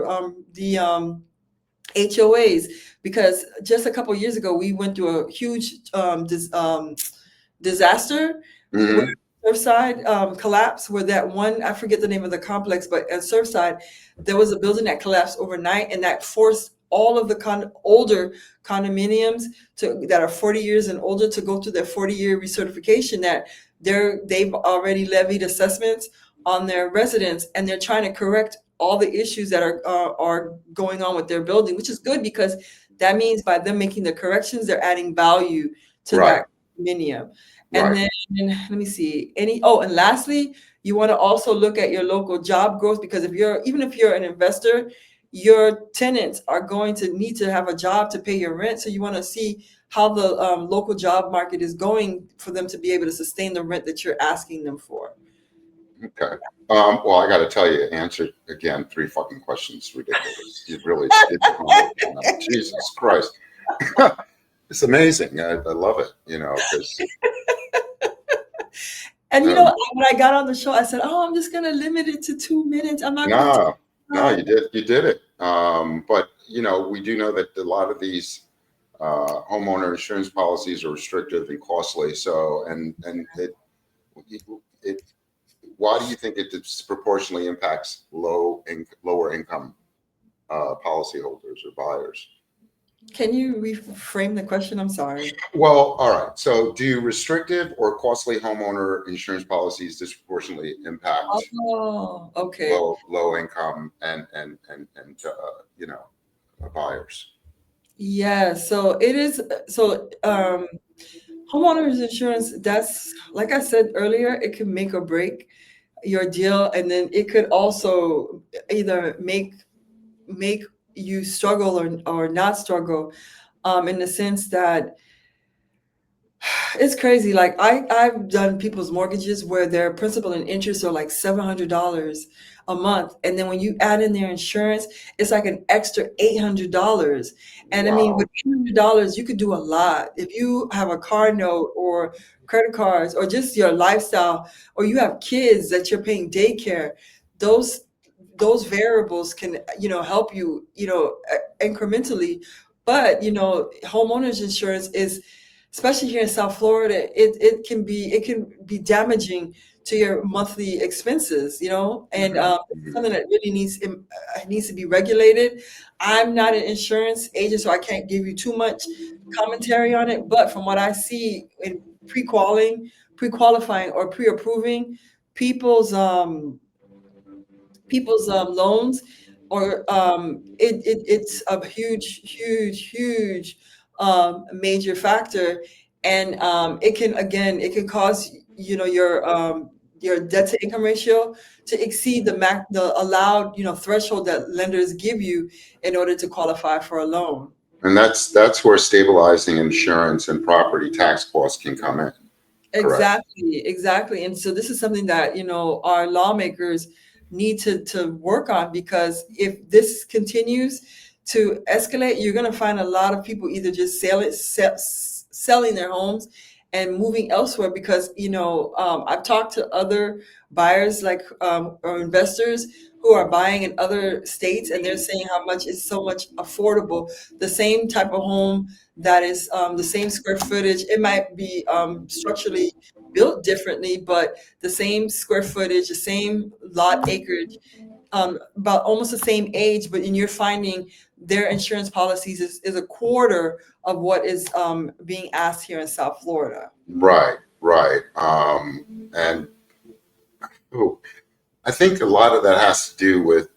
S2: HOAs, because just a couple of years ago we went through a huge disaster.
S1: Mm-hmm.
S2: Surfside collapse, where that one, I forget the name of the complex, but at Surfside there was a building that collapsed overnight, and that forced all of the older condominiums that are 40 years and older to go through their 40-year recertification. That they've already levied assessments on their residents, and they're trying to correct all the issues that are going on with their building, which is good, because that means by them making the corrections, they're adding value to that condominium. And then let me see and lastly, you want to also look at your local job growth, because even if you're an investor, your tenants are going to need to have a job to pay your rent. So you want to see how the local job market is going for them to be able to sustain the rent that you're asking them for.
S1: Okay. Well, I got to tell you, answered again 3 fucking questions. Ridiculous. You really did. Jesus Christ. It's amazing. I love it, because.
S2: And when I got on the show, I said, "Oh, I'm just gonna limit it to 2 minutes. I'm not."
S1: No, you did it. But we do know that a lot of these homeowner insurance policies are restrictive and costly. So, and it why do you think it disproportionately impacts lower income policyholders or buyers?
S2: Can you reframe the question? I'm sorry.
S1: Well, all right. So do restrictive or costly homeowner insurance policies disproportionately impact
S2: okay.
S1: low income and buyers?
S2: Yeah, so it is. So homeowners insurance, that's, like I said earlier, it can make or break your deal, and then it could also either make you struggle or not struggle, in the sense that it's crazy. Like I've done people's mortgages where their principal and interest are like $700 a month, and then when you add in their insurance, it's like an extra $800. And wow. I mean, with $800, you could do a lot. If you have a car note or credit cards or just your lifestyle, or you have kids that you're paying daycare, those variables can help you incrementally. But homeowners insurance is, especially here in South Florida, it can be damaging to your monthly expenses, and something that really needs to be regulated. I'm not an insurance agent, so I can't give you too much commentary on it. But from what I see in pre-qualifying or pre-approving people's loans, or it's a huge major factor, and it can cause your debt to income ratio to exceed the allowed threshold that lenders give you in order to qualify for a loan.
S1: And that's where stabilizing insurance and property tax costs can come in. Correct.
S2: Exactly. And so this is something that, our lawmakers need to work on, because if this continues to escalate, you're going to find a lot of people either just selling their homes and moving elsewhere, because, I've talked to other buyers, or investors who are buying in other states, and they're saying how much is so much affordable. The same type of home that is the same square footage. It might be structurally built differently, but the same square footage, the same lot acreage, about almost the same age, but you're finding their insurance policies is a quarter of what is being asked here in South Florida.
S1: Right. And I think a lot of that has to do with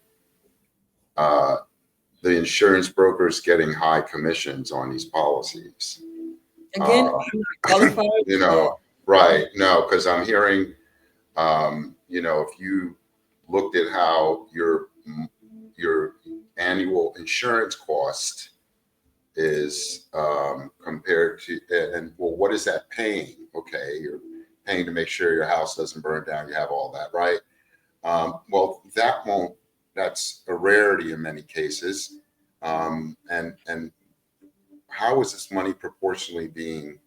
S1: the insurance brokers getting high commissions on these policies.
S2: Again, I'm not qualified.
S1: Right. No, because I'm hearing, if you looked at how your annual insurance cost is compared to, and well, what is that paying? Okay, you're paying to make sure your house doesn't burn down. You have all that, right? Well, that's a rarity in many cases. And how is this money proportionally being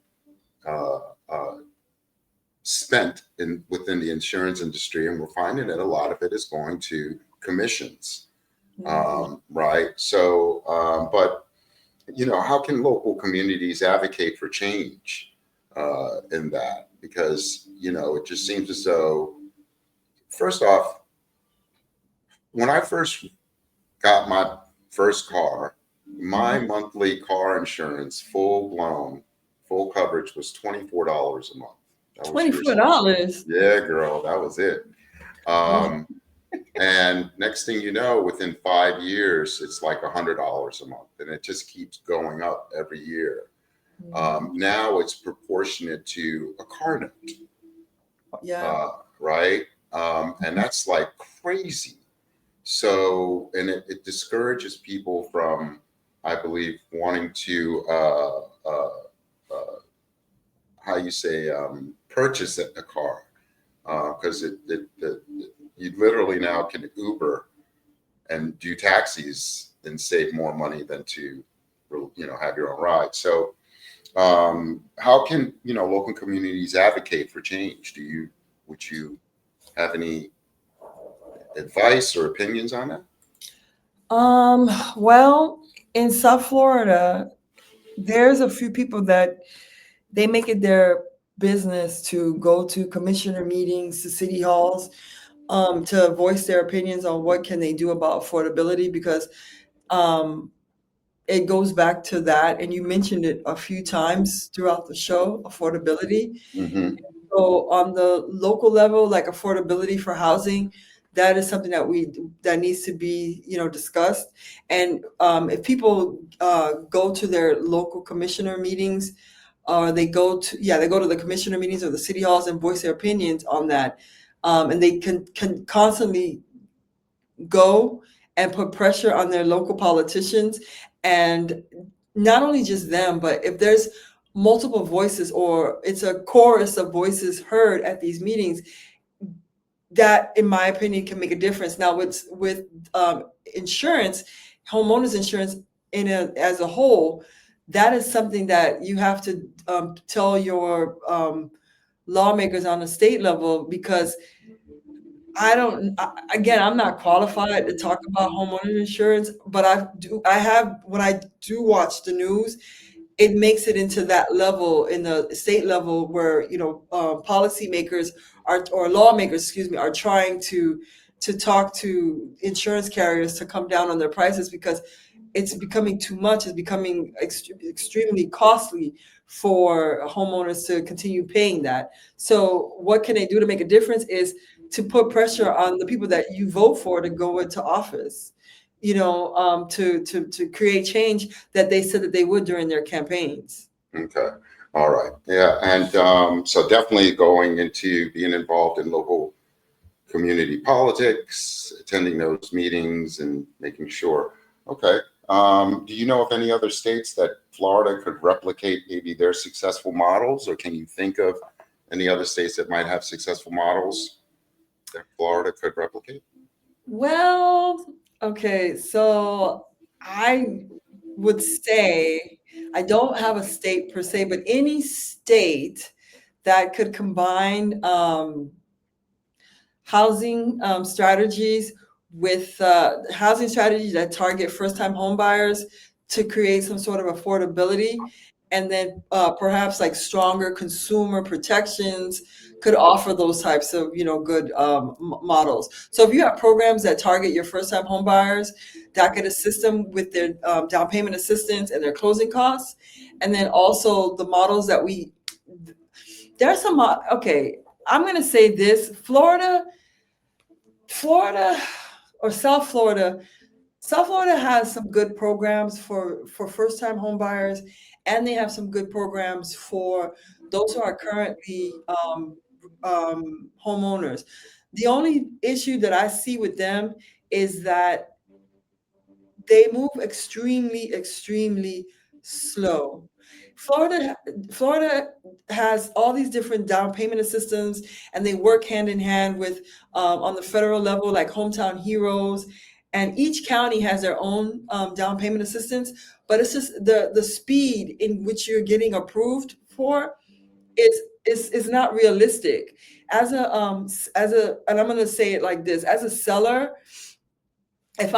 S1: spent within the insurance industry? And we're finding that a lot of it is going to commissions, right? So, but how can local communities advocate for change in that? Because it just seems as though, first off, when I first got my first car, my monthly car insurance, full coverage, was $24 a month.
S2: $24.
S1: Yeah, girl, that was it. And next thing you know, within 5 years, it's like $100 a month, and it just keeps going up every year. Now it's proportionate to a car note.
S2: Yeah.
S1: Right. And that's like crazy. So, and it discourages people from, I believe, wanting to, purchase a car, because you literally now can Uber and do taxis and save more money than to, have your own ride. So, how can, local communities advocate for change? Would you have any advice or opinions on that?
S2: Well, in South Florida, there's a few people that they make it their business to go to commissioner meetings, to city halls, to voice their opinions on what can they do about affordability, because it goes back to that, and you mentioned it a few times throughout the show, affordability.
S1: Mm-hmm.
S2: So on the local level, like affordability for housing, that is something that needs to be discussed. And if people go to their local commissioner meetings, or they go to the commissioner meetings or the city halls and voice their opinions on that, and they can constantly go and put pressure on their local politicians, and not only just them, but if there's multiple voices, or it's a chorus of voices heard at these meetings, that, in my opinion, can make a difference. Now, with insurance, homeowners insurance as a whole, that is something that you have to tell your lawmakers on the state level, because I'm not qualified to talk about homeowner insurance, but when I do watch the news, it makes it into that level, in the state level, where policymakers or lawmakers, are trying to talk to insurance carriers to come down on their prices, because it's becoming too much. It's becoming extremely costly for homeowners to continue paying that. So what can they do to make a difference is to put pressure on the people that you vote for to go into office. to create change that they said that they would during their campaigns.
S1: Okay. All right. Yeah. And so definitely going into being involved in local community politics, attending those meetings and making sure. Okay. Do you know of any other states that Florida could replicate maybe their successful models, or can you think of any other states that might have successful models that Florida could replicate?
S2: Well, okay, so I would say I don't have a state per se, but any state that could combine housing strategies with housing strategies that target first-time home buyers to create some sort of affordability, and then perhaps like stronger consumer protections could offer those types of good models. So if you have programs that target your first-time home buyers, that could assist them with their down payment assistance and their closing costs, and then also the models that there's some okay. I'm going to say this: Florida or South Florida has some good programs for first-time home buyers, and they have some good programs for those who are currently homeowners. The only issue that I see with them is that they move extremely slow. Florida has all these different down payment assistance, and they work hand in hand with on the federal level, like Hometown Heroes, and each county has their own down payment assistance. But it's just the speed in which you're getting approved for is not realistic. And I'm going to say it like this: as a seller, if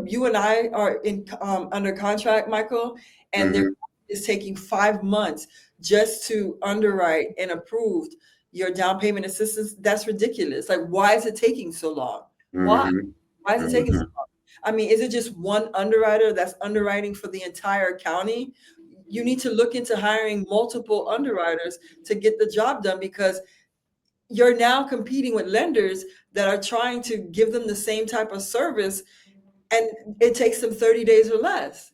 S2: you and I are in under contract, Michael, and there is taking 5 months just to underwrite and approve your down payment assistance, that's ridiculous. Like, why is it taking so long? Why is it taking so long? I mean, is it just one underwriter that's underwriting for the entire county? You need to look into hiring multiple underwriters to get the job done, because you're now competing with lenders that are trying to give them the same type of service, and it takes them 30 days or less.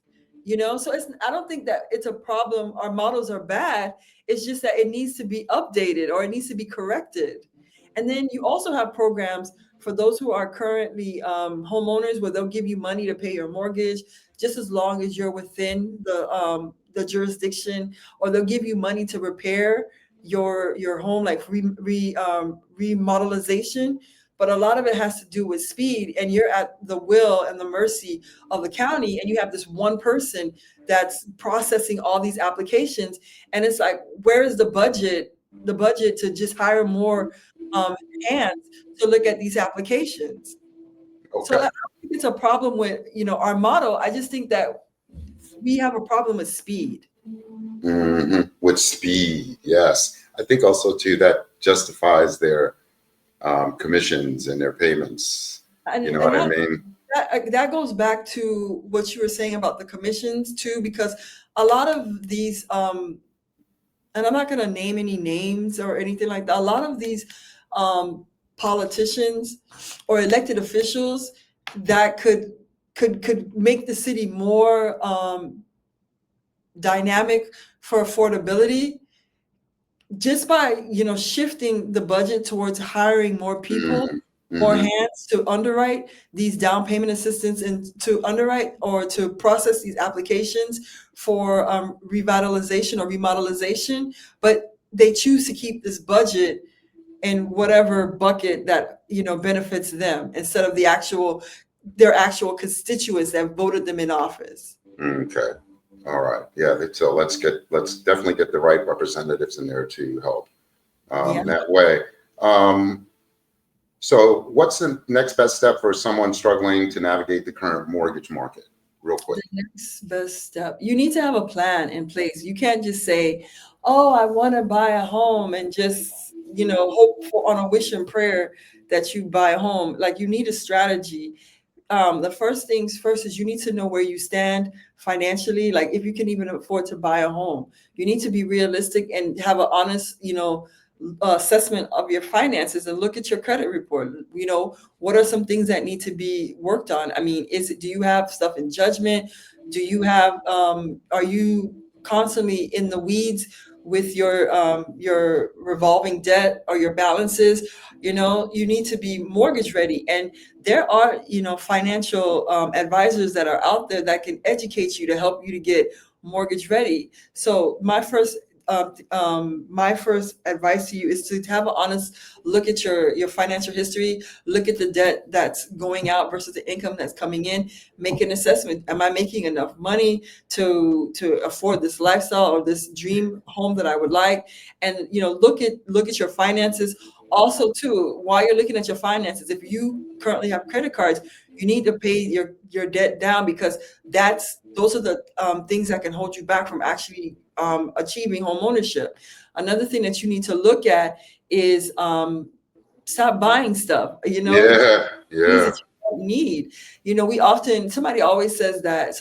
S2: So I don't think that it's a problem. Our models are bad. It's just that it needs to be updated, or it needs to be corrected. And then you also have programs for those who are currently homeowners, where they'll give you money to pay your mortgage just as long as you're within the jurisdiction, or they'll give you money to repair your home, like remodelization. But a lot of it has to do with speed, and you're at the will and the mercy of the county, and you have this one person that's processing all these applications. And it's like, where is the budget to just hire more hands to look at these applications?
S1: Okay.
S2: So I don't think it's a problem with our model. I just think that we have a problem with speed.
S1: With speed, yes. I think also too that justifies their commissions and their payments. You know what I mean?
S2: That goes back to what you were saying about the commissions too, because a lot of these, and I'm not going to name any names or anything like that. A lot of these politicians or elected officials that could make the city more dynamic for affordability, just by shifting the budget towards hiring more people, more hands to underwrite these down payment assistance, and to underwrite or to process these applications for revitalization or remodelization. But they choose to keep this budget in whatever bucket that benefits them, instead of their actual constituents that voted them in office.
S1: Okay. All right. Yeah. So let's definitely get the right representatives in there to help that way. So what's the next best step for someone struggling to navigate the current mortgage market? Real quick.
S2: The next best step, you need to have a plan in place. You can't just say, oh, I want to buy a home, and just hope on a wish and prayer that you buy a home. Like, you need a strategy. The first things first is you need to know where you stand financially. Like, if you can even afford to buy a home, you need to be realistic and have an honest, assessment of your finances and look at your credit report. What are some things that need to be worked on? I mean, do you have stuff in judgment? Do you have, are you constantly in the weeds with your revolving debt or your balances? You need to be mortgage ready. And there are, financial advisors that are out there that can educate you to help you to get mortgage ready. So my first advice to you is to have an honest look at your financial history, look at the debt that's going out versus the income that's coming in, make an assessment. Am I making enough money to afford this lifestyle or this dream home that I would like? And look at your finances. Also, too, while you're looking at your finances, if you currently have credit cards, you need to pay your debt down, because those are the things that can hold you back from actually achieving home ownership. Another thing that you need to look at is stop buying stuff. Things
S1: Yeah.
S2: that you don't need. Somebody always says that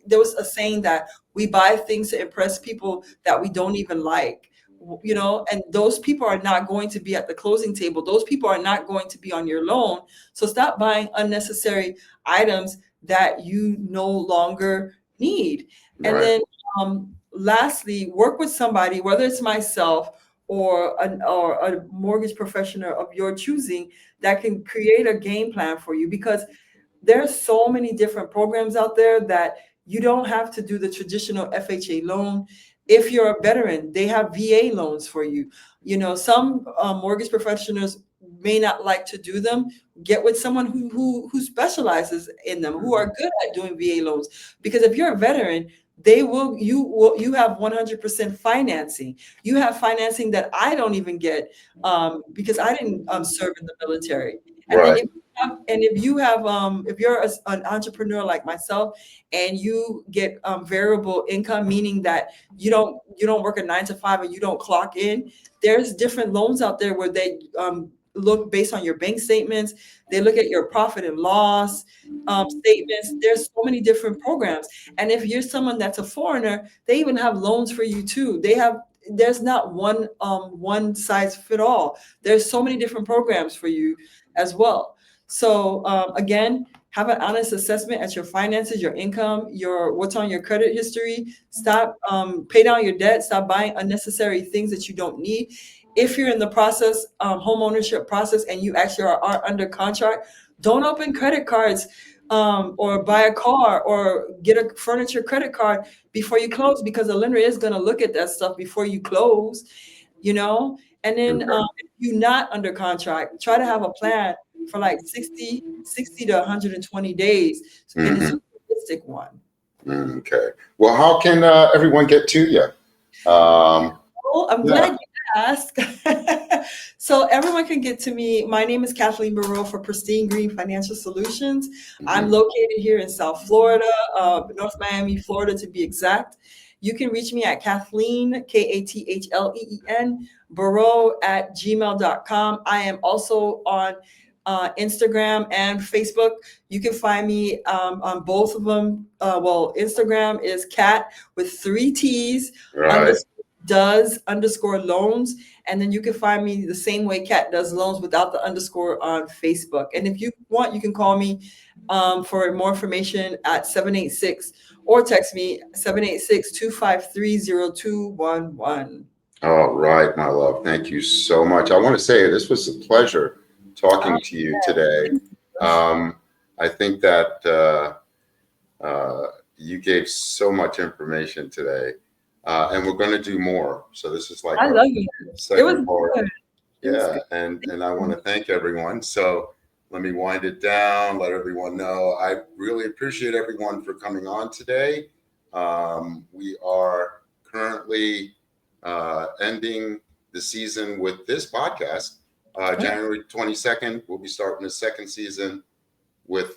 S2: there was a saying that we buy things to impress people that we don't even like. And those people are not going to be at the closing table. Those people are not going to be on your loan. So stop buying unnecessary items that you no longer need. And
S1: Right.
S2: then lastly, work with somebody, whether it's myself or a mortgage professional of your choosing, that can create a game plan for you, because there's so many different programs out there that you don't have to do the traditional FHA loan. If you're a veteran, they have VA loans for you. Some mortgage professionals may not like to do them. Get with someone who specializes in them, who are good at doing VA loans. Because if you're a veteran, you have 100% financing. You have financing that I don't even get, because I didn't serve in the military. And then
S1: Right.
S2: if you're an entrepreneur like myself, and you get variable income, meaning that you don't work a 9 to 5 and you don't clock in, there's different loans out there where they look based on your bank statements. They look at your profit and loss statements. There's so many different programs. And if you're someone that's a foreigner, they even have loans for you too. There's not one size fit all. There's so many different programs for you as well. So again, have an honest assessment at your finances, your income, what's on your credit history. Stop, pay down your debt. Stop buying unnecessary things that you don't need. If you're in the process, home ownership process, and you actually are under contract, don't open credit cards or buy a car or get a furniture credit card before you close, because the lender is going to look at that stuff before you close. And then
S1: Okay.
S2: if you're not under contract, try to have a plan for like 60 to 120 days. And it's a realistic one.
S1: Okay. Well, how can everyone get to you?
S2: Oh, I'm
S1: Yeah.
S2: glad you asked. So everyone can get to me. My name is Kathleen Barreau for Pristine Green Financial Solutions. I'm located here in South Florida, North Miami, Florida to be exact. You can reach me at Kathleen, Kathleen, Barreau at gmail.com. I am also on Instagram and Facebook. You can find me on both of them. Instagram is Katt with 3 T's,
S1: Right.
S2: _loans. And then you can find me the same way Katt does loans without the underscore on Facebook. And if you want, you can call me for more information at 786 or text me 786-253-0211.
S1: All right, my love. Thank you so much. I want to say this was a pleasure talking to you today. I think that you gave so much information today, and we're going to do more. So this is like
S2: I love it.
S1: second part.
S2: Good.
S1: Yeah, and I want to thank everyone. So let me wind it down, let everyone know. I really appreciate everyone for coming on today. We are currently ending the season with this podcast. January 22nd, we'll be starting the second season with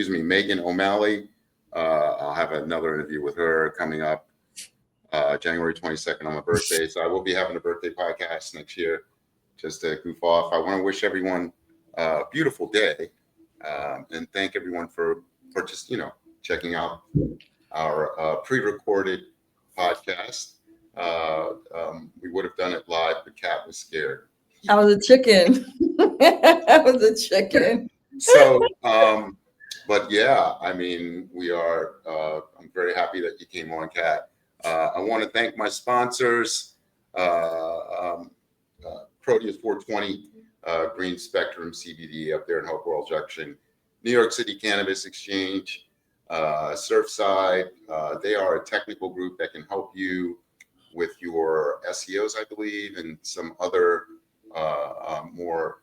S1: Megan O'Malley. I'll have another interview with her coming up January 22nd on my birthday. So I will be having a birthday podcast next year just to goof off. I want to wish everyone a beautiful day and thank everyone for just, checking out our pre-recorded podcast. We would have done it live, but Katt was scared.
S2: I was a chicken. I was a chicken.
S1: So, but yeah, I mean, we are, I'm very happy that you came on, Katt. I want to thank my sponsors, Proteus 420, Green Spectrum CBD up there in Hopewell Junction, New York City Cannabis Exchange, Surfside. They are a technical group that can help you with your SEOs, I believe, and some other more,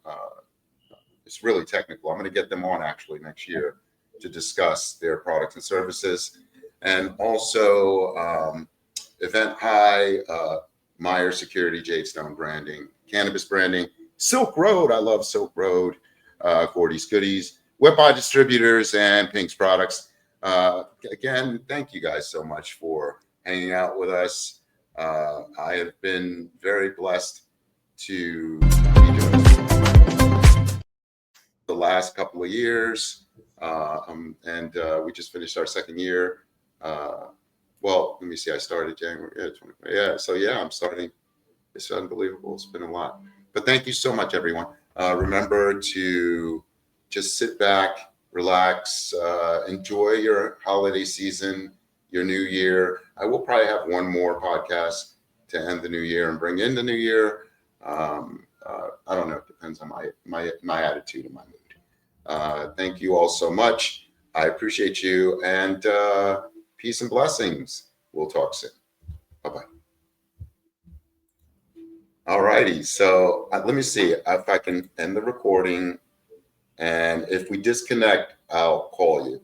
S1: it's really technical. I'm going to get them on actually next year to discuss their products and services. And also Event High, Meyer Security, Jadestone Branding, Cannabis Branding, Silk Road. I love Silk Road, Gordy's Goodies, Whip-Eye Distributors, and Pink's Products. Again, thank you guys so much for hanging out with us. I have been very blessed to be doing this the last couple of years. And we just finished our second year. Well, let me see. I started January. Yeah. So yeah, I'm starting. It's unbelievable. It's been a lot. But thank you so much, everyone. Remember to just sit back, relax, enjoy your holiday season, your new year. I will probably have one more podcast to end the new year and bring in the new year. I don't know. It depends on my attitude and my mood. Thank you all so much. I appreciate you, and peace and blessings. We'll talk soon. Bye-bye. All righty. So let me see if I can end the recording. And if we disconnect, I'll call you.